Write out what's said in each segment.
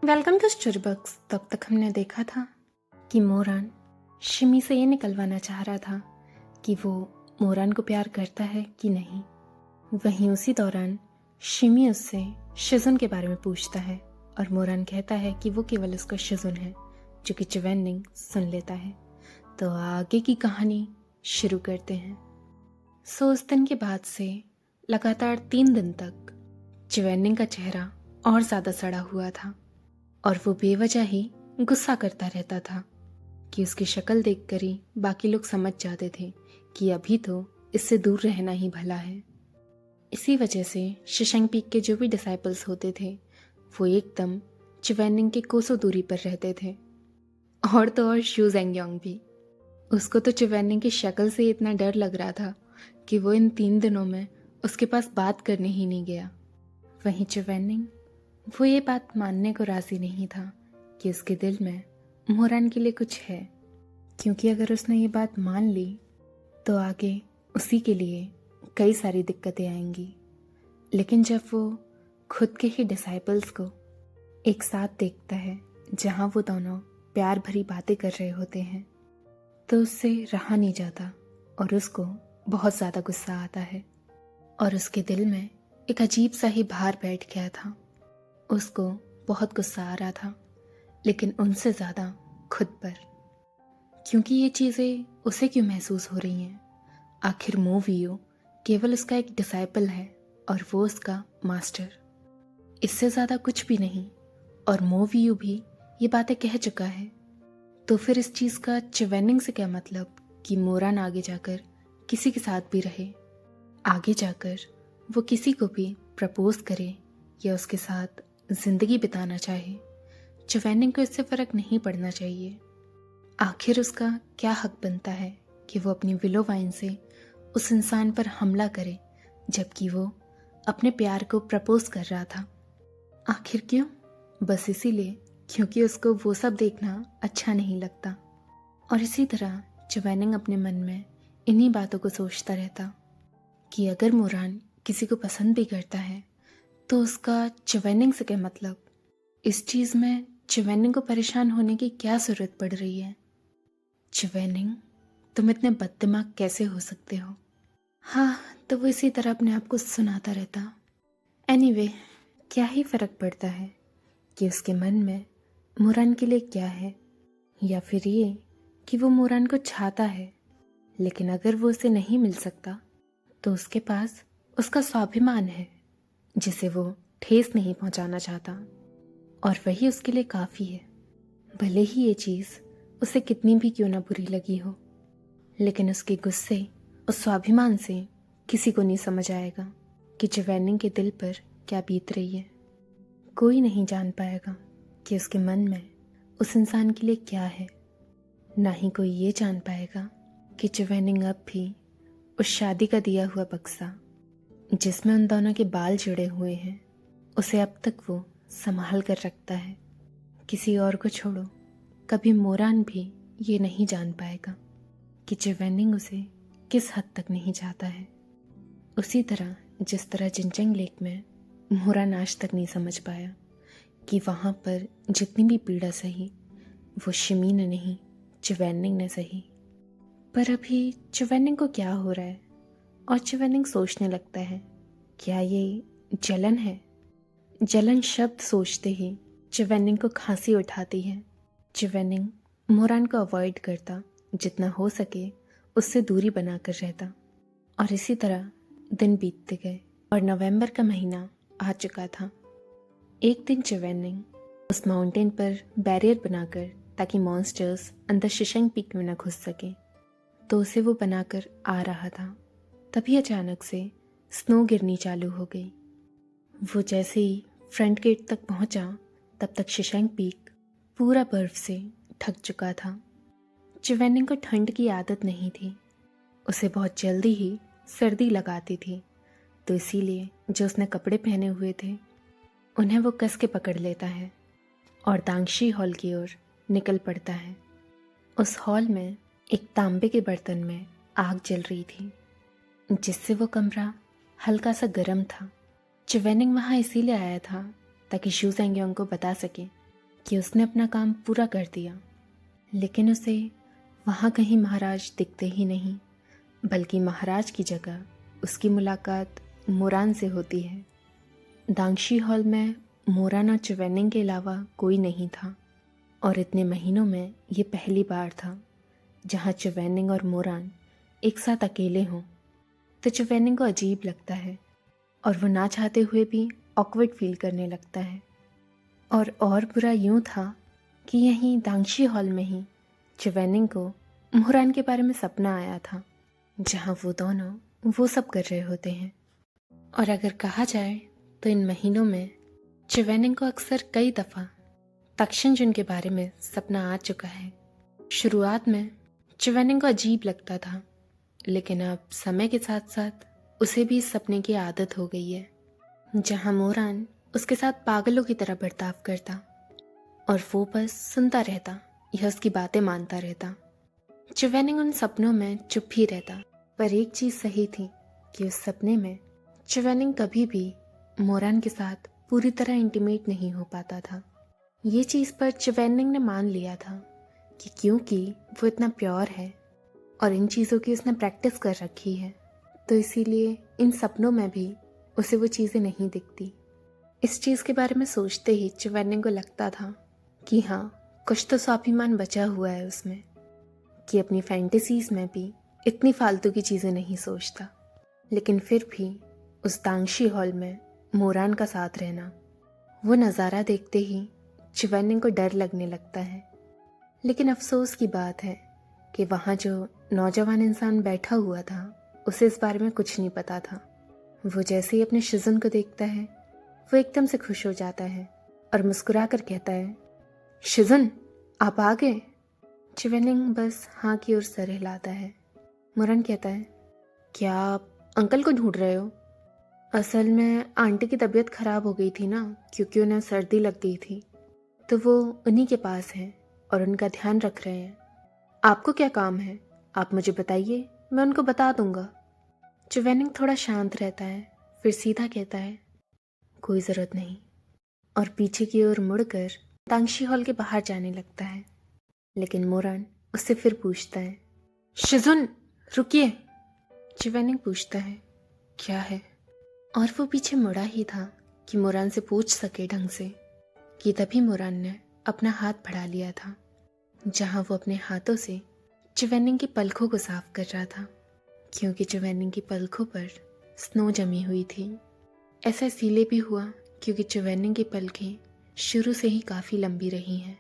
Welcome to story box. तब तक हमने देखा था कि मोरान शिमी से ये निकलवाना चाह रहा था कि वो मोरान को प्यार करता है कि नहीं। वहीं उसी दौरान शिमी उससे शिजुन के बारे में पूछता है और मोरान कहता है कि वो केवल उसका शिजुन है, जो कि चिवेनिंग सुन लेता है। तो आगे की कहानी शुरू करते हैं। उस दिन के बाद से लगातार 3 दिन तक चिवेनिंग का चेहरा और ज्यादा सड़ा हुआ था और वो बेवजह ही गुस्सा करता रहता था कि उसकी शक्ल देखकर ही बाकी लोग समझ जाते थे कि अभी तो इससे दूर रहना ही भला है। इसी वजह से शिशंग पीक के जो भी डिसाइपल्स होते थे वो एकदम चिवेनिंग के कोसों दूरी पर रहते थे। और तो और शू जेंगयोंग भी। उसको तो चिवेनिंग की शक्ल से इतना डर लग रहा था कि वो इन 3 दिनों में उसके पास बात करने ही नहीं गया। वहीं चिवेनिंग वो ये बात मानने को राजी नहीं था कि उसके दिल में मोरान के लिए कुछ है, क्योंकि अगर उसने ये बात मान ली तो आगे उसी के लिए कई सारी दिक्कतें आएंगी। लेकिन जब वो खुद के ही डिसाइपल्स को एक साथ देखता है जहां वो दोनों प्यार भरी बातें कर रहे होते हैं तो उससे रहा नहीं जाता और उसको बहुत ज़्यादा गुस्सा आता है और उसके दिल में एक अजीब सा ही भार बैठ गया था। उसको बहुत गुस्सा आ रहा था, लेकिन उनसे ज़्यादा खुद पर, क्योंकि ये चीज़ें उसे क्यों महसूस हो रही हैं। आखिर मो वियो केवल उसका एक डिसाइपल है और वो उसका मास्टर, इससे ज़्यादा कुछ भी नहीं। और मो वियो भी ये बातें कह चुका है, तो फिर इस चीज़ का चिवेनिंग से क्या मतलब कि मोरान आगे जाकर किसी के साथ भी रहे, आगे जाकर वो किसी को भी प्रपोज करे या उसके साथ जिंदगी बिताना चाहे। चिवेनिंग को इससे फर्क नहीं पड़ना चाहिए। आखिर उसका क्या हक बनता है कि वो अपनी विलो वाइन से उस इंसान पर हमला करे जबकि वो अपने प्यार को प्रपोज कर रहा था। आखिर क्यों? बस इसीलिए क्योंकि उसको वो सब देखना अच्छा नहीं लगता। और इसी तरह चिवेनिंग अपने मन में इन्हीं बातों को सोचता रहता कि अगर मोरान किसी को पसंद भी करता है तो उसका चिवेनिंग से क्या मतलब। इस चीज़ में चिवेनिंग को परेशान होने की क्या ज़रूरत पड़ रही है। चिवेनिंग, तुम इतने बददिमाग कैसे हो सकते हो। हाँ, तो वो इसी तरह अपने आप को सुनाता रहता। एनीवे, क्या ही फ़र्क पड़ता है कि उसके मन में मोरान के लिए क्या है, या फिर ये कि वो मोरान को चाहता है, लेकिन अगर वो उसे नहीं मिल सकता तो उसके पास उसका स्वाभिमान है जिसे वो ठेस नहीं पहुंचाना चाहता, और वही उसके लिए काफ़ी है। भले ही ये चीज़ उसे कितनी भी क्यों ना बुरी लगी हो, लेकिन उसके गुस्से और स्वाभिमान से किसी को नहीं समझ आएगा कि चिवेनिंग के दिल पर क्या बीत रही है। कोई नहीं जान पाएगा कि उसके मन में उस इंसान के लिए क्या है। ना ही कोई ये जान पाएगा कि चिवेनिंग अब भी उस शादी का दिया हुआ बक्सा जिसमें उन दोनों के बाल जुड़े हुए हैं उसे अब तक वो संभाल कर रखता है। किसी और को छोड़ो, कभी मोरान भी ये नहीं जान पाएगा कि चिवेनिंग उसे किस हद तक नहीं चाहता है। उसी तरह जिस तरह जिनचेंग लेक में मोरान आज तक नहीं समझ पाया कि वहाँ पर जितनी भी पीड़ा सही वो शिमी ने नहीं, चिवेनिंग ने सही। पर अभी चिवेनिंग को क्या हो रहा है और चिवेनिंग सोचने लगता है, क्या ये जलन है। जलन शब्द सोचते ही चिवेनिंग को खांसी उठाती है। चिवेनिंग मोरान को अवॉइड करता, जितना हो सके उससे दूरी बनाकर रहता। और इसी तरह दिन बीतते गए और नवंबर का महीना आ चुका था। एक दिन चिवेनिंग उस माउंटेन पर बैरियर बनाकर, ताकि मॉन्स्टर्स अंदर शिशंग पीक में न घुस सके, तो उसे वो बनाकर आ रहा था। तभी अचानक से स्नो गिरनी चालू हो गई। वो जैसे ही फ्रंट गेट तक पहुंचा तब तक शिशंग पीक पूरा बर्फ से ढक चुका था। चिवेनिंग को ठंड की आदत नहीं थी, उसे बहुत जल्दी ही सर्दी लगाती थी, तो इसीलिए जो उसने कपड़े पहने हुए थे उन्हें वो कस के पकड़ लेता है और दांगशी हॉल की ओर निकल पड़ता है। उस हॉल में एक तांबे के बर्तन में आग जल रही थी, जिससे वो कमरा हल्का सा गर्म था। चिवेनिंग वहाँ इसीलिए आया था ताकि शू जेंगयोंग को बता सके कि उसने अपना काम पूरा कर दिया, लेकिन उसे वहाँ कहीं महाराज दिखते ही नहीं, बल्कि महाराज की जगह उसकी मुलाकात मोरान से होती है। दांगशी हॉल में मोरान और चिवेनिंग के अलावा कोई नहीं था, और इतने महीनों में ये पहली बार था जहाँ चिवेनिंग और मोरान एक साथ अकेले हों। तो चिवेनिंग को अजीब लगता है और वो ना चाहते हुए भी ऑकवर्ड फील करने लगता है। और बुरा यूँ था कि यहीं दांगशी हॉल में ही चिवेनिंग को मोरान के बारे में सपना आया था, जहाँ वो दोनों वो सब कर रहे होते हैं। और अगर कहा जाए तो इन महीनों में चिवेनिंग को अक्सर कई दफ़ा तक्षणजुन के बारे में सपना आ चुका है। शुरुआत में चिवेनिंग को अजीब लगता था, लेकिन अब समय के साथ साथ उसे भी इस सपने की आदत हो गई है, जहाँ मोरान उसके साथ पागलों की तरह बर्ताव करता और वो बस सुनता रहता या उसकी बातें मानता रहता। चिवेनिंग उन सपनों में चुप ही रहता, पर एक चीज़ सही थी कि उस सपने में चिवेनिंग कभी भी मोरान के साथ पूरी तरह इंटीमेट नहीं हो पाता था। ये चीज़ पर चिवेनिंग ने मान लिया था कि क्योंकि वो इतना प्योर है और इन चीज़ों की उसने प्रैक्टिस कर रखी है, तो इसीलिए इन सपनों में भी उसे वो चीज़ें नहीं दिखती। इस चीज़ के बारे में सोचते ही चिवेनिंग को लगता था कि हाँ, कुछ तो स्वाभिमान बचा हुआ है उसमें, कि अपनी फैंटेसीज में भी इतनी फालतू की चीज़ें नहीं सोचता। लेकिन फिर भी उस दांगशी हॉल में मोरान का साथ रहना, वो नज़ारा देखते ही चिवेनिंग को डर लगने लगता है। लेकिन अफसोस की बात है कि वहाँ जो नौजवान इंसान बैठा हुआ था उसे इस बारे में कुछ नहीं पता था। वो जैसे ही अपने शिजुन को देखता है वो एकदम से खुश हो जाता है और मुस्कुरा कर कहता है, शिजुन, आप आ गए। चिवेनिंग बस हाँ की ओर सर हिलाता है। मोरान कहता है, क्या आप अंकल को ढूंढ रहे हो? असल में आंटी की तबीयत खराब हो गई थी ना, क्योंकि उन्हें सर्दी लग गई थी, तो वो उन्हीं के पास हैं और उनका ध्यान रख रहे हैं। आपको क्या काम है? आप मुझे बताइए, मैं उनको बता दूंगा। चिवेनिंग थोड़ा शांत रहता है, फिर सीधा कहता है, कोई ज़रूरत नहीं, और पीछे की ओर मुड़कर दांगशी हॉल के बाहर जाने लगता है। लेकिन मोरान उससे फिर पूछता है, शिजुन, रुकिए। चिवेनिंग पूछता है, क्या है? और वो पीछे मुड़ा ही था कि मोरान से पूछ सके ढंग से, कि तभी मोरान ने अपना हाथ बढ़ा लिया था, जहाँ वो अपने हाथों से चिवेनिंग की पलकों को साफ कर रहा था, क्योंकि चिवेनिंग की पलकों पर स्नो जमी हुई थी। ऐसा इसीलिए भी हुआ क्योंकि चिवेनिंग की पलकें शुरू से ही काफ़ी लंबी रही हैं।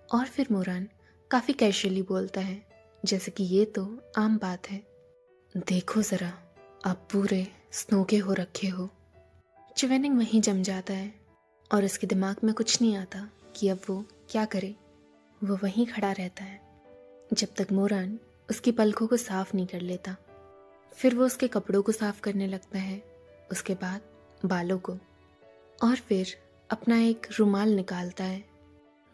और फिर मोरान काफ़ी कैजुअली बोलता है, जैसे कि ये तो आम बात है, देखो ज़रा, आप पूरे स्नो के हो रखे हो। चिवेनिंग वहीं जम जाता है और उसके दिमाग में कुछ नहीं आता कि अब वो क्या करे। वो वहीं खड़ा रहता है जब तक मोरान उसकी पलकों को साफ नहीं कर लेता। फिर वो उसके कपड़ों को साफ करने लगता है, उसके बाद बालों को, और फिर अपना एक रुमाल निकालता है।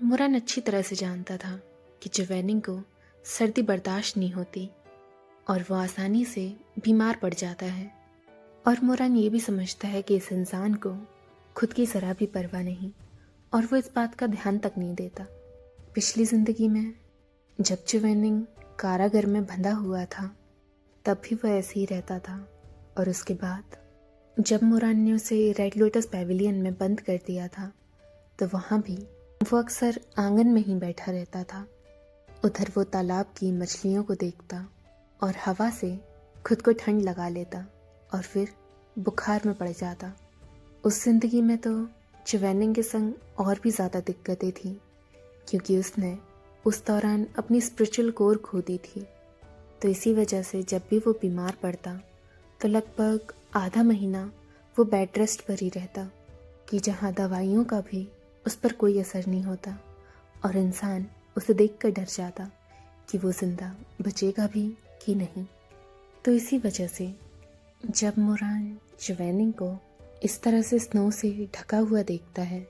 मोरान अच्छी तरह से जानता था कि चिवेनिंग को सर्दी बर्दाश्त नहीं होती और वो आसानी से बीमार पड़ जाता है। और मोरान ये भी समझता है कि इस इंसान को खुद की ज़रा भी परवाह नहीं, और वो इस बात का ध्यान तक नहीं देता। पिछली ज़िंदगी में जब चिवेनिंग कारागर में बंधा हुआ था तब भी वह ऐसे ही रहता था, और उसके बाद जब मोरान ने उसे रेड लोटस पैविलियन में बंद कर दिया था तो वहाँ भी वो अक्सर आंगन में ही बैठा रहता था। उधर वो तालाब की मछलियों को देखता और हवा से खुद को ठंड लगा लेता और फिर बुखार में पड़ जाता। उस जिंदगी में तो चिवेनिंग के संग और भी ज़्यादा दिक्कतें थी, क्योंकि उसने उस दौरान अपनी स्पिरिचुअल कोर खो दी थी। तो इसी वजह से जब भी वो बीमार पड़ता तो लगभग आधा महीना वो बेड रेस्ट पर ही रहता, कि जहाँ दवाइयों का भी उस पर कोई असर नहीं होता और इंसान उसे देखकर डर जाता कि वो जिंदा बचेगा भी कि नहीं। तो इसी वजह से जब मोरान चिवेनिंग को इस तरह से स्नो से ढका हुआ देखता है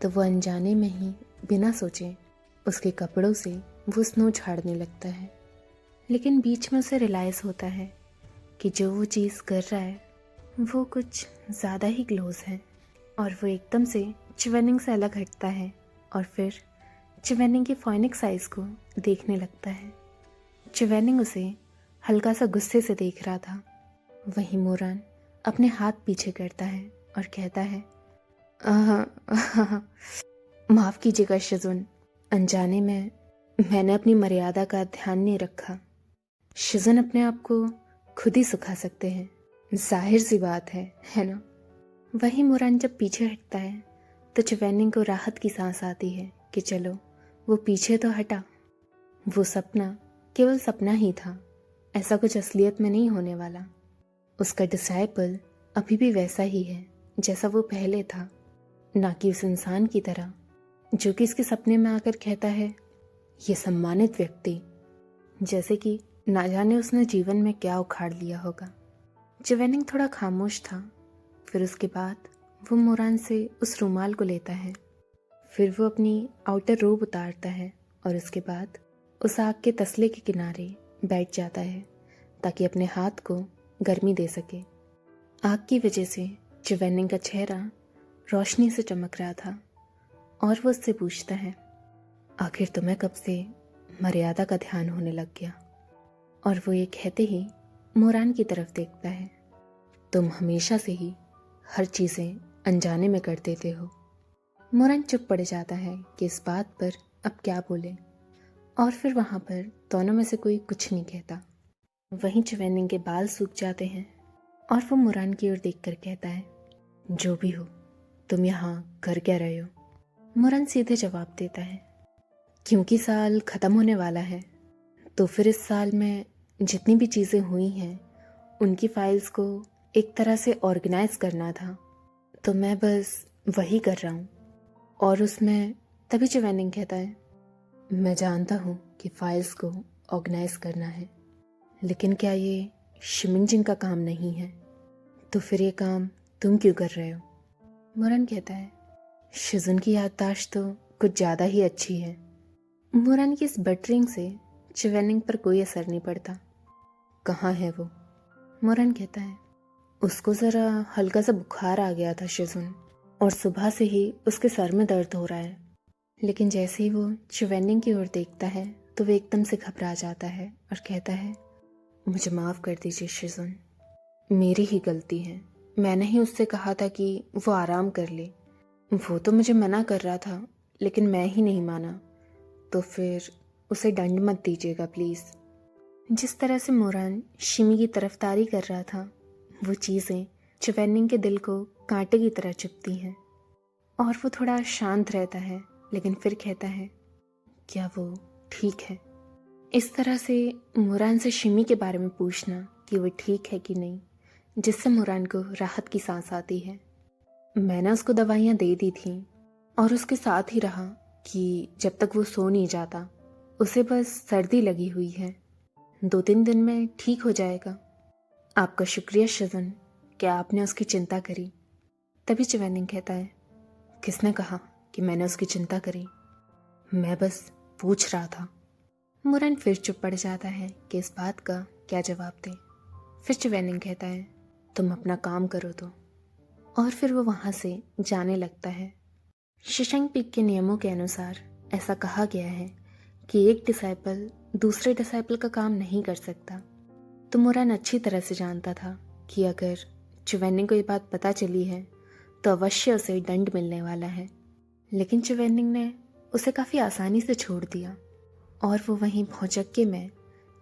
तो वो अनजाने में ही बिना सोचे उसके कपड़ों से वो स्नो झाड़ने लगता है। लेकिन बीच में उसे रियलाइज़ होता है कि जो वो चीज़ कर रहा है वो कुछ ज़्यादा ही क्लोज है, और वो एकदम से चिवेनिंग से अलग हटता है और फिर चिवेनिंग की फोनिक्स साइज को देखने लगता है। चिवेनिंग उसे हल्का सा गुस्से से देख रहा था। वहीं मोरान अपने हाथ पीछे करता है और कहता है, माफ़ कीजिएगा शिजुन, अनजाने में मैंने अपनी मर्यादा का ध्यान नहीं रखा। शिजुन अपने आप को खुद ही सुखा सकते हैं, जाहिर सी बात है ना। वहीं मोरान जब पीछे हटता है तो चिवेनिंग को राहत की सांस आती है कि चलो वो पीछे तो हटा। वो सपना केवल सपना ही था, ऐसा कुछ असलियत में नहीं होने वाला। उसका डिसाइपल अभी भी वैसा ही है जैसा वो पहले था, ना कि उस इंसान की तरह जो कि इसके सपने में आकर कहता है, ये सम्मानित व्यक्ति, जैसे कि ना जाने उसने जीवन में क्या उखाड़ लिया होगा। चिवेनिंग थोड़ा खामोश था। फिर उसके बाद वो मोरान से उस रुमाल को लेता है। फिर वो अपनी आउटर रोब उतारता है और उसके बाद उस आग के तसले के किनारे बैठ जाता है ताकि अपने हाथ को गर्मी दे सके। आग की वजह से चिवेनिंग का चेहरा रोशनी से चमक रहा था और वो उससे पूछता है, आखिर तुम्हें कब से मर्यादा का ध्यान होने लग गया? और वो ये कहते ही मोरान की तरफ देखता है, तुम हमेशा से ही हर चीज़ें अनजाने में कर देते हो। मोरान चुप पड़ जाता है कि इस बात पर अब क्या बोले, और फिर वहाँ पर दोनों में से कोई कुछ नहीं कहता। वहीं चिवेनिंग के बाल सूख जाते हैं और वो मोरान की ओर देखकर कहता है, जो भी हो, तुम यहाँ कर क्या रहे हो? मोरान सीधे जवाब देता है, क्योंकि साल ख़त्म होने वाला है तो फिर इस साल में जितनी भी चीज़ें हुई हैं उनकी फाइल्स को एक तरह से ऑर्गेनाइज करना था, तो मैं बस वही कर रहा हूँ। और उसमें तभी चिवेनिंग कहता है, मैं जानता हूँ कि फाइल्स को ऑर्गेनाइज करना है, लेकिन क्या ये शिमिंगजिंग का काम नहीं है? तो फिर ये काम तुम क्यों कर रहे हो? मोरान कहता है, शिजुन की याददाश्त तो कुछ ज़्यादा ही अच्छी है। मोरान की इस बटरिंग से चिवेनिंग पर कोई असर नहीं पड़ता। कहाँ है वो? मोरान कहता है, उसको ज़रा हल्का सा बुखार आ गया था शिजुन, और सुबह से ही उसके सर में दर्द हो रहा है। लेकिन जैसे ही वो चिवेनिंग की ओर देखता है तो वो एकदम से घबरा जाता है और कहता है, मुझे माफ़ कर दीजिए शिजुन, मेरी ही गलती है। मैंने ही उससे कहा था कि वो आराम कर ले। वो तो मुझे मना कर रहा था, लेकिन मैं ही नहीं माना। तो फिर उसे दंड मत दीजिएगा प्लीज़। जिस तरह से मोरान शिमी की तरफदारी कर रहा था, वो चीज़ें चिवेनिंग के दिल को कांटे की तरह चुभती हैं और वो थोड़ा शांत रहता है, लेकिन फिर कहता है, क्या वो ठीक है? इस तरह से मोरान से शिमी के बारे में पूछना कि वो ठीक है कि नहीं, जिससे मोरान को राहत की सांस आती है। मैंने उसको दवाइयाँ दे दी थी और उसके साथ ही रहा कि जब तक वो सो नहीं जाता, उसे बस सर्दी लगी हुई है, 2-3 दिन में ठीक हो जाएगा। आपका शुक्रिया शिजुन, क्या आपने उसकी चिंता करी। तभी चिवेनिंग कहता है, किसने कहा कि मैंने उसकी चिंता करी? मैं बस पूछ रहा था। मोरान फिर चुप पड़ जाता है कि इस बात का क्या जवाब दे। फिर चिवेनिंग कहता है, तुम अपना काम करो तो। और फिर वो वहाँ से जाने लगता है। शिशंग पीक के नियमों के अनुसार ऐसा कहा गया है कि एक डिसाइपल दूसरे डिसाइपल का काम नहीं कर सकता। तो मोरान अच्छी तरह से जानता था कि अगर चिवेनिंग को ये बात पता चली है तो अवश्य उसे दंड मिलने वाला है। लेकिन चिवेनिंग ने उसे काफ़ी आसानी से छोड़ दिया और वो वहीं भौचक्के में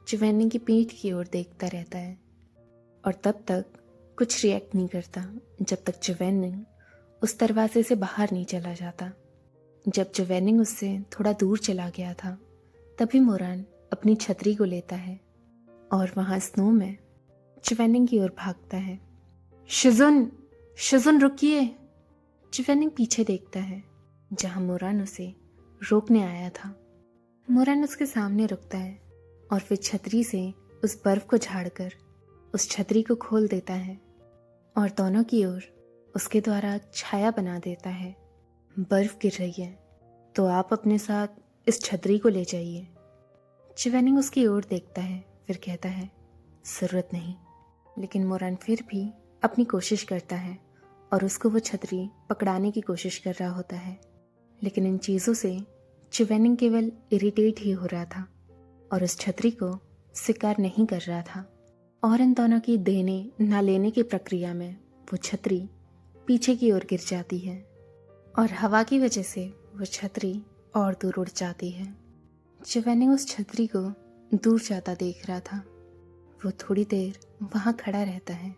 चिवेनिंग की पीठ की ओर देखता रहता है और तब तक कुछ रिएक्ट नहीं करता जब तक चिवेनिंग उस दरवाजे से बाहर नहीं चला जाता। जब चिवेनिंग उससे थोड़ा दूर चला गया था तभी मोरान अपनी छतरी को लेता है और वहाँ स्नो में चिवेनिंग की ओर भागता है। शिजुन, शिजुन रुकिए। चिवेनिंग पीछे देखता है जहाँ मोरान उसे रोकने आया था। मोरान उसके सामने रुकता है और फिर छतरी से उस बर्फ को झाड़कर उस छतरी को खोल देता है और दोनों की ओर उसके द्वारा छाया बना देता है। बर्फ गिर रही है तो आप अपने साथ इस छतरी को ले जाइए। चिवेनिंग उसकी ओर देखता है, फिर कहता है, ज़रूरत नहीं। लेकिन मोरान फिर भी अपनी कोशिश करता है और उसको वो छतरी पकड़ाने की कोशिश कर रहा होता है। लेकिन इन चीज़ों से चिवेनिंग केवल इरिटेट ही हो रहा था और उस छतरी को स्वीकार नहीं कर रहा था। और इन दोनों की देने ना लेने की प्रक्रिया में वो छतरी पीछे की ओर गिर जाती है और हवा की वजह से वो छतरी और दूर उड़ जाती है। चिवेनिंग उस छतरी को दूर जाता देख रहा था। वो थोड़ी देर वहाँ खड़ा रहता है,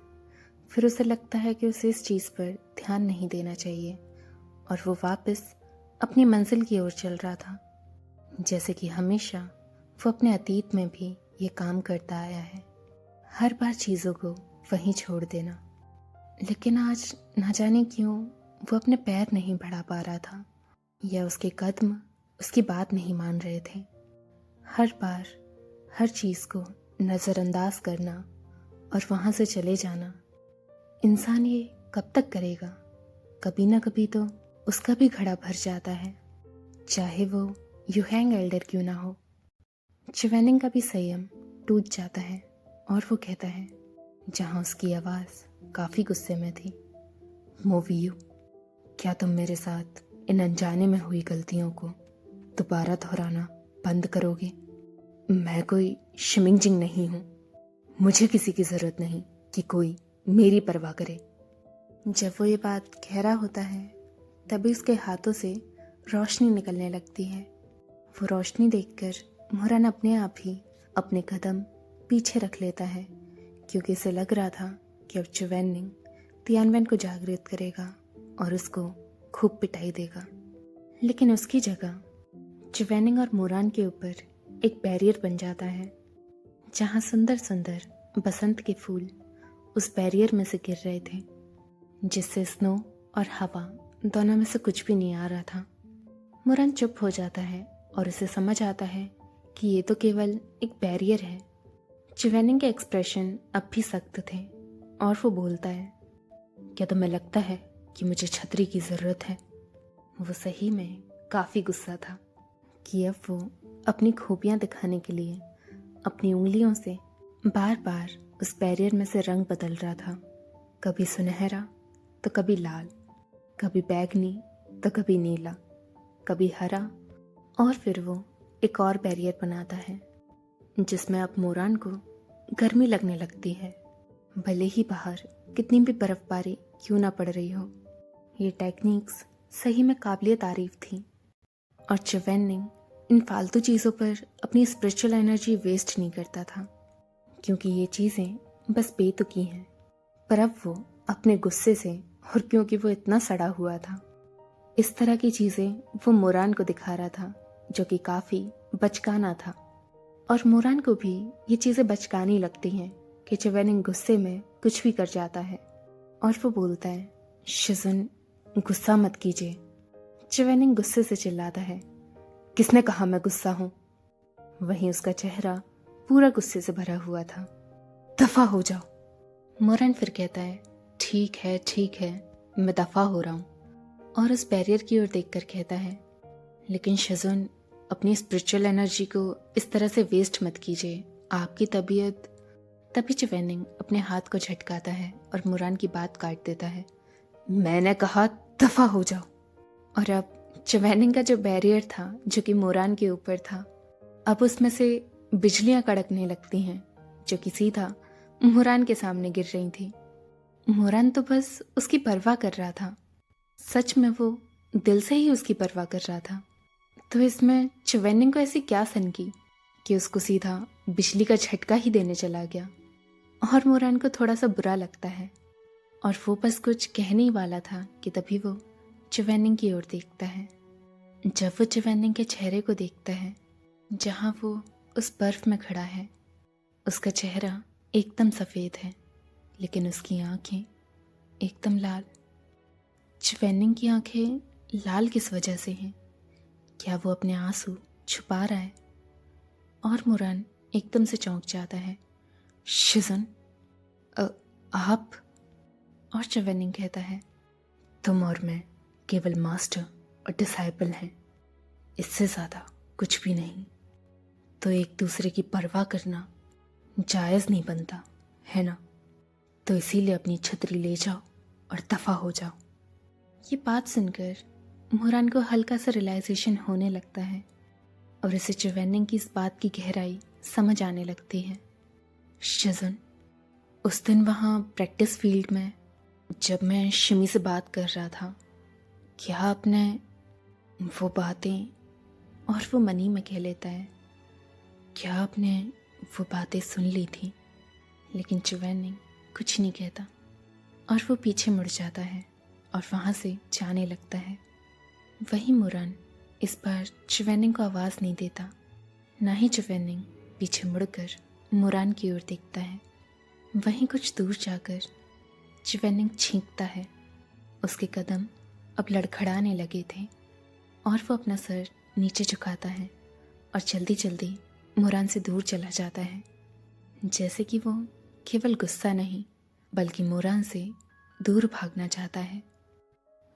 फिर उसे लगता है कि उसे इस चीज़ पर ध्यान नहीं देना चाहिए और वो वापस अपनी मंजिल की ओर चल रहा था, जैसे कि हमेशा वो अपने अतीत में भी ये काम करता आया है, हर बार चीज़ों को वहीं छोड़ देना। लेकिन आज ना जाने क्यों वो अपने पैर नहीं बढ़ा पा रहा था या उसके कदम उसकी बात नहीं मान रहे थे। हर बार हर चीज़ को नज़रअंदाज करना और वहाँ से चले जाना, इंसान ये कब तक करेगा? कभी ना कभी तो उसका भी घड़ा भर जाता है, चाहे वो यूहैंग एल्डर क्यों ना हो। चिवेनिंग का भी संयम टूट जाता है और वो कहता है, जहाँ उसकी आवाज़ काफ़ी गुस्से में थी, मोवियो, क्या तुम मेरे साथ इन अनजाने में हुई गलतियों को दोबारा दोहराना बंद करोगे? मैं कोई शिमिंगजिंग नहीं हूँ, मुझे किसी की ज़रूरत नहीं कि कोई मेरी परवाह करे। जब वो ये बात कह रहा होता है तभी उसके हाथों से रोशनी निकलने लगती है। वो रोशनी देखकर मोरान अपने आप ही अपने कदम पीछे रख लेता है, क्योंकि इसे लग रहा था कि अब चिवेनिंग तियानवेन को जागृत करेगा और उसको खूब पिटाई देगा। लेकिन उसकी जगह चिवेनिंग और मोरान के ऊपर एक बैरियर बन जाता है, जहाँ सुंदर सुंदर बसंत के फूल उस बैरियर में से गिर रहे थे, जिससे स्नो और हवा दोनों में से कुछ भी नहीं आ रहा था। मोरान चुप हो जाता है और उसे समझ आता है कि ये तो केवल एक बैरियर है। चिवेनिंग के एक्सप्रेशन अब भी सख्त थे और वो बोलता है, क्या तुम्हें लगता है कि मुझे छतरी की ज़रूरत है? वो सही में काफ़ी गुस्सा था कि अब वो अपनी खूबियाँ दिखाने के लिए अपनी उंगलियों से बार बार उस बैरियर में से रंग बदल रहा था, कभी सुनहरा तो कभी लाल, कभी बैगनी तो कभी नीला, कभी हरा। और फिर वो एक और बैरियर बनाता है जिसमें अब मोरान को गर्मी लगने लगती है, भले ही बाहर कितनी भी बर्फबारी क्यों ना पड़ रही हो। ये टेक्निक्स सही में काबिलिय तारीफ थी और चिवेनिंग इन फालतू चीज़ों पर अपनी स्पिरिचुअल एनर्जी वेस्ट नहीं करता था, क्योंकि ये चीज़ें बस बेतुकी हैं। पर अब वो अपने गुस्से से, और क्योंकि वो इतना सड़ा हुआ था, इस तरह की चीज़ें वो मोरान को दिखा रहा था, जो कि काफ़ी बचकाना था। और मोरान को भी ये चीज़ें बचकानी लगती हैं कि चिवेनिंग गुस्से में कुछ भी कर जाता है। और वो बोलता है, शिजुन, गुस्सा मत कीजिए। चिवेनिंग गुस्से से चिल्लाता है, किसने कहा मैं गुस्सा हूँ? वहीं उसका चेहरा पूरा गुस्से से भरा हुआ था। दफा हो जाओ। मोरान फिर कहता है, ठीक है, मैं दफा हो रहा हूँ। और उस बैरियर की ओर देखकर कहता है, लेकिन शिजुन, अपनी स्पिरिचुअल एनर्जी को इस तरह से वेस्ट मत कीजिए, आपकी तबीयत। तभी चिवेनिंग अपने हाथ को झटकाता है और मोरान की बात काट देता है, मैंने कहा दफा हो जाओ। और अब चिवेनिंग का जो बैरियर था, जो कि मोरान के ऊपर था, अब उसमें से बिजलियां कड़कने लगती हैं, जो कि सीधा मोरान के सामने गिर रही थी। मोरान तो बस उसकी परवाह कर रहा था, सच में वो दिल से ही उसकी परवाह कर रहा था। तो इसमें चिवेनिंग को ऐसी क्या सनकी कि उसको सीधा बिजली का झटका ही देने चला गया। और मोरान को थोड़ा सा बुरा लगता है और वो बस कुछ कहने ही वाला था कि तभी वो चिवेनिंग की ओर देखता है। जब वो चिवेनिंग के चेहरे को देखता है, जहाँ वो उस बर्फ में खड़ा है, उसका चेहरा एकदम सफ़ेद है, लेकिन उसकी आंखें एकदम लाल। चिवेनिंग की आंखें लाल किस वजह से हैं? क्या वो अपने आंसू छुपा रहा है? और मोरान एकदम से चौंक जाता है, शिजुन, आप? और चिवेनिंग कहता है, तुम और मैं केवल मास्टर और डिसाइपल हैं, इससे ज़्यादा कुछ भी नहीं। तो एक दूसरे की परवाह करना जायज़ नहीं बनता, है ना? तो इसीलिए अपनी छतरी ले जाओ और दफ़ा हो जाओ। ये बात सुनकर मोरान को हल्का सा रियलाइजेशन होने लगता है और उसे चिवेनिंग की इस बात की गहराई समझ आने लगती है। शजन, उस दिन वहाँ प्रैक्टिस फील्ड में जब मैं शिमी से बात कर रहा था, क्या आपने वो बातें, और वो मनी में कह लेता है, क्या आपने वो बातें सुन ली थी? लेकिन चिवेनिंग कुछ नहीं कहता और वो पीछे मुड़ जाता है और वहाँ से जाने लगता है। वही मोरान इस बार चिवेनिंग को आवाज़ नहीं देता, ना ही चिवेनिंग पीछे मुड़कर मोरान की ओर देखता है। वहीं कुछ दूर जाकर चिवेनिंग छींकता है। उसके कदम अब लड़खड़ाने लगे थे और वो अपना सर नीचे झुकाता है और जल्दी जल्दी मोरान से दूर चला जाता है, जैसे कि वो केवल गुस्सा नहीं बल्कि मोरान से दूर भागना चाहता है।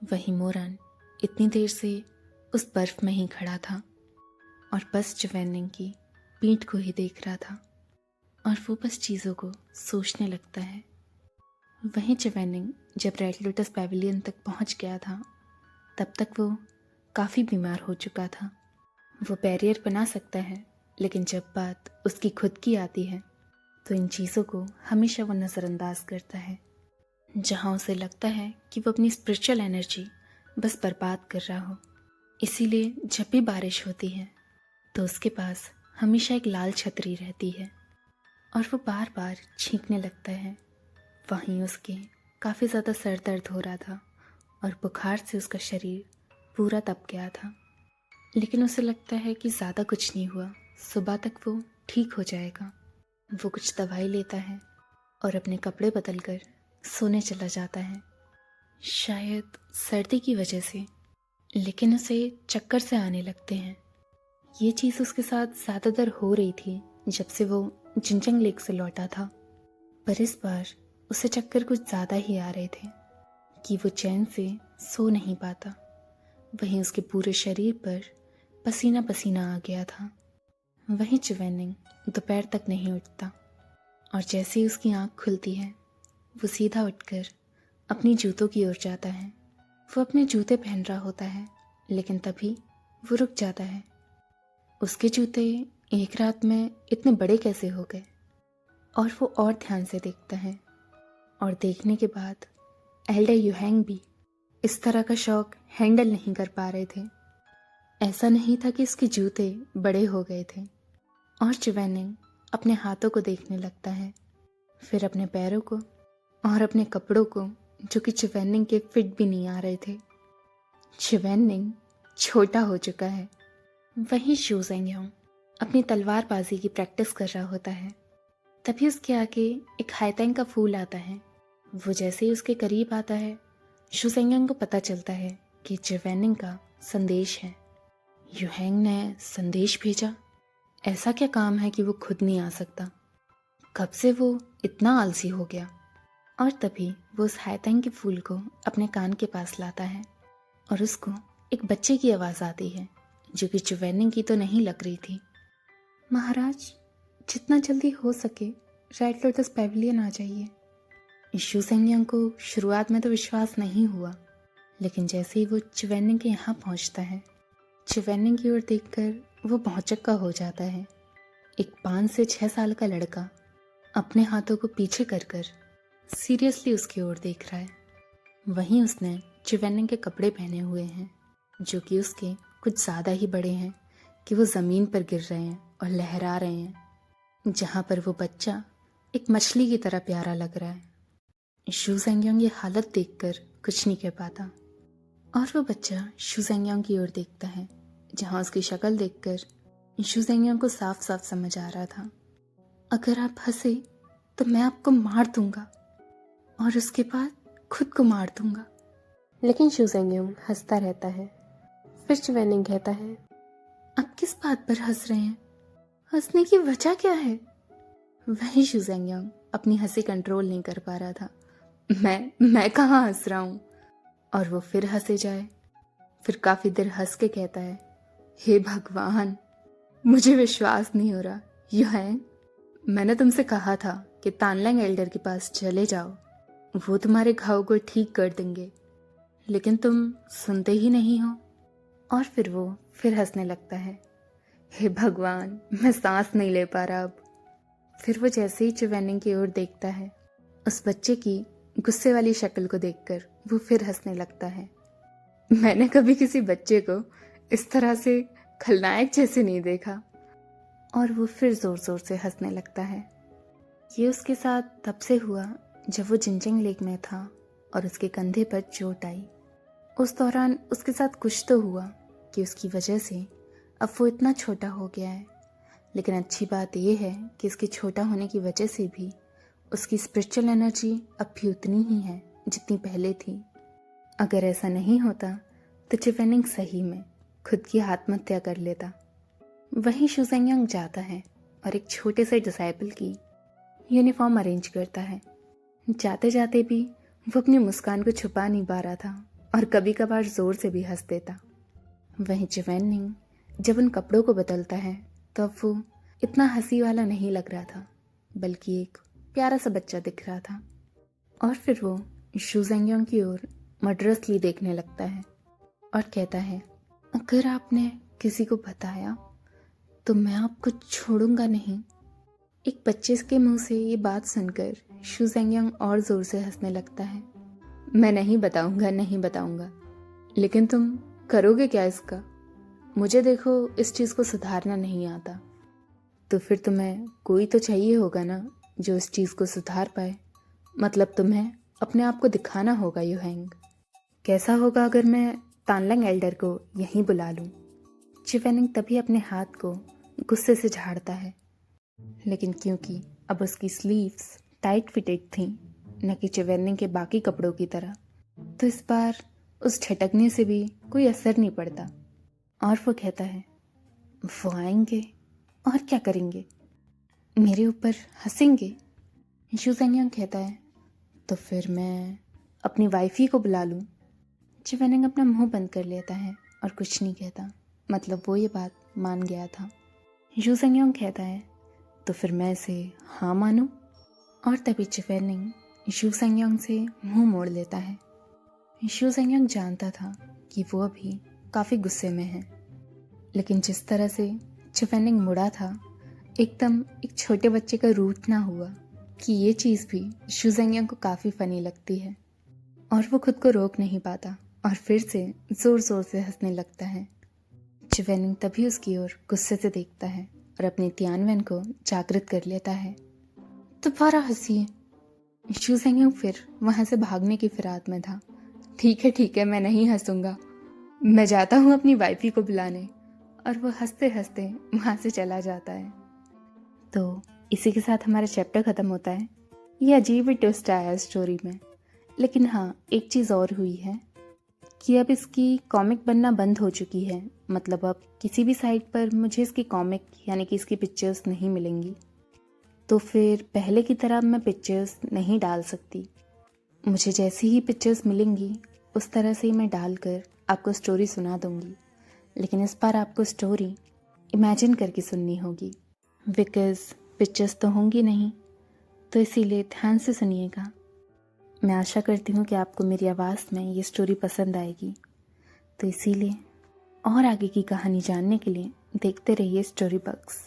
वही मोरान इतनी देर से उस बर्फ में ही खड़ा था और बस चिवेनिंग की पीठ को ही देख रहा था और वो बस चीज़ों को सोचने लगता है। वहीं चिवेनिंग जब रेड लोटस पैविलियन तक पहुंच गया था, तब तक वो काफ़ी बीमार हो चुका था। वो बैरियर बना सकता है, लेकिन जब बात उसकी खुद की आती है तो इन चीज़ों को हमेशा वो नज़रअंदाज करता है। जहाँ उसे लगता है कि वो अपनी स्पिरिचुअल एनर्जी बस बर्बाद कर रहा हो, इसीलिए जब भी बारिश होती है तो उसके पास हमेशा एक लाल छतरी रहती है और वो बार बार छींकने लगता है। वहीं उसके काफ़ी ज़्यादा सर दर्द हो रहा था और बुखार से उसका शरीर पूरा तप गया था, लेकिन उसे लगता है कि ज़्यादा कुछ नहीं हुआ, सुबह तक वो ठीक हो जाएगा। वो कुछ दवाई लेता है और अपने कपड़े बदलकर सोने चला जाता है, शायद सर्दी की वजह से, लेकिन उसे चक्कर से आने लगते हैं। ये चीज़ उसके साथ ज़्यादातर हो रही थी जब से वो जिंजंग लेक से लौटा था, पर इस बार उसे चक्कर कुछ ज़्यादा ही आ रहे थे कि वो चैन से सो नहीं पाता। वहीं उसके पूरे शरीर पर पसीना पसीना आ गया था। वहीं चिवेनिंग दोपहर तक नहीं उठता और जैसे ही उसकी आँख खुलती है वो सीधा उठकर अपनी जूतों की ओर जाता है। वो अपने जूते पहन रहा होता है, लेकिन तभी वो रुक जाता है। उसके जूते एक रात में इतने बड़े कैसे हो गए? और वो और ध्यान से देखता है और देखने के बाद एल्डर यूहैंग भी इस तरह का शौक हैंडल नहीं कर पा रहे थे। ऐसा नहीं था कि उसके जूते बड़े हो गए थे। और चिवेनिंग अपने हाथों को देखने लगता है, फिर अपने पैरों को और अपने कपड़ों को, जो कि चिवेनिंग के फिट भी नहीं आ रहे थे। चिवेनिंग छोटा हो चुका है। वहीं शू ज़ेंग्योंग अपनी तलवारबाजी की प्रैक्टिस कर रहा होता है। तभी उसके आगे एक हाइतेंग का फूल आता है। वो जैसे ही उसके करीब आता है, शू ज़ेंग्योंग को पता चलता है कि चिवेनिंग का संदेश है। यूहैंग ने संदेश भेजा? ऐसा क्या काम है कि वो खुद नहीं आ सकता? कब से वो इतना आलसी हो गया? और तभी वो उस हाइतेंग के फूल को अपने कान के पास लाता है और उसको एक बच्चे की आवाज़ आती है, जो कि चिवेनिंग की तो नहीं लग रही थी। महाराज, जितना जल्दी हो सके रेड लोटस पैविलियन आ जाइए। शू ज़ेंग्योंग को शुरुआत में तो विश्वास नहीं हुआ, लेकिन जैसे ही वो चिवेनिंग के यहाँ पहुँचता है, चिवेनिंग की ओर देखकर वो भौचक्का हो जाता है। एक 5 से 6 साल का लड़का अपने हाथों को पीछे कर कर सीरियसली उसकी ओर देख रहा है। वहीं उसने चिवेनिंग के कपड़े पहने हुए हैं, जो कि उसके कुछ ज़्यादा ही बड़े हैं कि वो ज़मीन पर गिर रहे हैं और लहरा रहे हैं। जहाँ पर वो बच्चा एक मछली की तरह प्यारा लग रहा है। शू ज़ेंग्योंग ये हालत देखकर कुछ नहीं कह पाता और वो बच्चा शू ज़ेंग्योंग की ओर देखता है, जहाँ उसकी शक्ल देखकर शू ज़ेंग्योंग को साफ साफ समझ आ रहा था, अगर आप हंसे तो मैं आपको मार दूंगा और उसके बाद खुद को मार दूंगा। लेकिन शू ज़ेंग्योंग हंसता रहता है। फिर चिवेनिंग कहता है, आप किस बात पर हंस रहे हैं? हंसने की वजह क्या है? वही शू ज़ेंग्योंग अपनी हंसी कंट्रोल नहीं कर पा रहा था। मैं कहाँ हंस रहा हूँ? और वो फिर हंसे जाए। फिर काफी देर हंस के कहता है, हे भगवान, मुझे विश्वास नहीं हो रहा। यूहैंग, मैंने तुमसे कहा था कि तानलैंग एल्डर के पास चले जाओ, वो तुम्हारे घाव को ठीक कर देंगे। लेकिन तुम सुनते ही नहीं हो। और फिर वो फिर हंसने लगता है। हे भगवान, मैं सांस नहीं ले पा रहा अब। फिर वो जैसे ही चिवेनिंग की ओर देखता है, उस बच्चे की गुस्से वाली शक्ल को देखकर वो फिर हंसने लगता है। मैंने कभी किसी बच्चे को इस तरह से खलनायक जैसे नहीं देखा। और वो फिर जोर जोर से हंसने लगता है। ये उसके साथ तब से हुआ जब वो जिंजिंग लेक में था और उसके कंधे पर चोट आई। उस दौरान उसके साथ कुछ तो हुआ कि उसकी वजह से अब वो इतना छोटा हो गया है। लेकिन अच्छी बात यह है कि इसके छोटा होने की वजह से भी उसकी स्पिरिचुअल एनर्जी अब भी उतनी ही है जितनी पहले थी। अगर ऐसा नहीं होता तो चिवेनिंग सही में खुद की आत्महत्या कर लेता। वहीं शुजेंग जाता है और एक छोटे से डिसाइपल की यूनिफॉर्म अरेंज करता है। जाते जाते भी वो अपनी मुस्कान को छुपा नहीं पा रहा था और कभी कभार जोर से भी हंस देता। वहीं चिवेनिंग जब उन कपड़ों को बदलता है तो अब वो इतना हंसी वाला नहीं लग रहा था, बल्कि एक प्यारा सा बच्चा दिख रहा था। और फिर वो शुजेंग की ओर मर्डरसली देखने लगता है और कहता है, अगर आपने किसी को बताया तो मैं आपको छोड़ूंगा नहीं। एक बच्चे के मुंह से ये बात सुनकर शुजेंग और जोर से हंसने लगता है। मैं नहीं बताऊंगा, नहीं बताऊंगा, लेकिन तुम करोगे क्या इसका? मुझे देखो, इस चीज़ को सुधारना नहीं आता। तो फिर तुम्हें कोई तो चाहिए होगा ना जो इस चीज़ को सुधार पाए। मतलब तुम्हें अपने आप को दिखाना होगा युहेंग। कैसा होगा अगर मैं तानलंग एल्डर को यहीं बुला लूं? चिवेनिंग तभी अपने हाथ को गुस्से से झाड़ता है, लेकिन क्योंकि अब उसकी स्लीव्स टाइट फिटेड थीं, न कि चिवेनिंग के बाकी कपड़ों की तरह, तो इस बार उस झटकने से भी कोई असर नहीं पड़ता। और वो कहता है, वो आएंगे और क्या करेंगे? मेरे ऊपर हंसेंगे? शुजेंग कहता है, तो फिर मैं अपनी वाइफी को बुला लूं? चिवेनिंग अपना मुंह बंद कर लेता है और कुछ नहीं कहता। मतलब वो ये बात मान गया था। शुजेंग कहता है, तो फिर मैं इसे हाँ मानूं? और तभी चिवेनिंग शुजेंग से मुंह मोड़ लेता है। शुजेंग जानता था कि वो अभी काफ़ी गुस्से में है, लेकिन जिस तरह से चिवेनिंग मुड़ा था, एकदम एक छोटे बच्चे का रूठना हुआ कि ये चीज़ भी शुजेंग को काफ़ी फ़नी लगती है। और वो खुद को रोक नहीं पाता और फिर से ज़ोर ज़ोर से हंसने लगता है। चिवेनिंग तभी उसकी ओर गुस्से से देखता है और अपनी तियानवेन को जागृत कर लेता है। दोबारा हंसिए। शुजेंग फिर वहाँ से भागने की फिराक में था। ठीक है, मैं नहीं हंसूंगा, मैं जाता हूँ अपनी वाइफी को बुलाने। और वो हंसते हंसते वहाँ से चला जाता है। तो इसी के साथ हमारा चैप्टर ख़त्म होता है। ये अजीब ही ट्विस्ट आया है स्टोरी में। लेकिन हाँ, एक चीज़ और हुई है कि अब इसकी कॉमिक बनना बंद हो चुकी है। मतलब अब किसी भी साइट पर मुझे इसकी कॉमिक यानी कि इसकी पिक्चर्स नहीं मिलेंगी। तो फिर पहले की तरह मैं पिक्चर्स नहीं डाल सकती। मुझे जैसी ही पिक्चर्स मिलेंगी उस तरह से ही मैं डालकर आपको स्टोरी सुना दूंगी। लेकिन इस बार आपको स्टोरी इमेजिन करके सुननी होगी, बिकॉज़ पिक्चर्स तो होंगी नहीं। तो इसीलिए ध्यान से सुनिएगा। मैं आशा करती हूँ कि आपको मेरी आवाज़ में ये स्टोरी पसंद आएगी। तो इसीलिए और आगे की कहानी जानने के लिए देखते रहिए स्टोरी बक्स।